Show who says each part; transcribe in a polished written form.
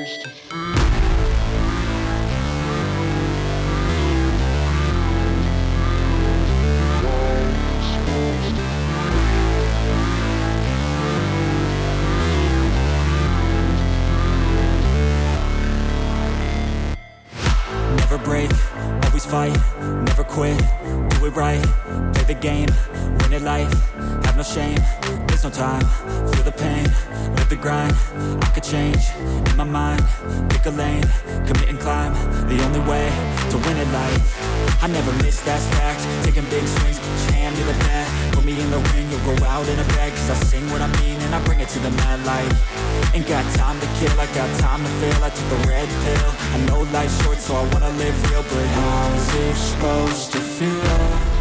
Speaker 1: Never break, always fight, never quit, do it right, play the game, win it life, have no shame, there's no time, feel the pain, live the grind, I could change, in my mind, pick a lane, commit and climb, the only way to win at life. I never miss, that's fact, taking big swings, put your hand to the bat, put me in the ring, you'll go out in a bag, cause I sing what I mean and I bring it to the mad light. Ain't got time to kill, I got time to feel, I took the red pill, I know life's short so I wanna live real, but how's it supposed to feel?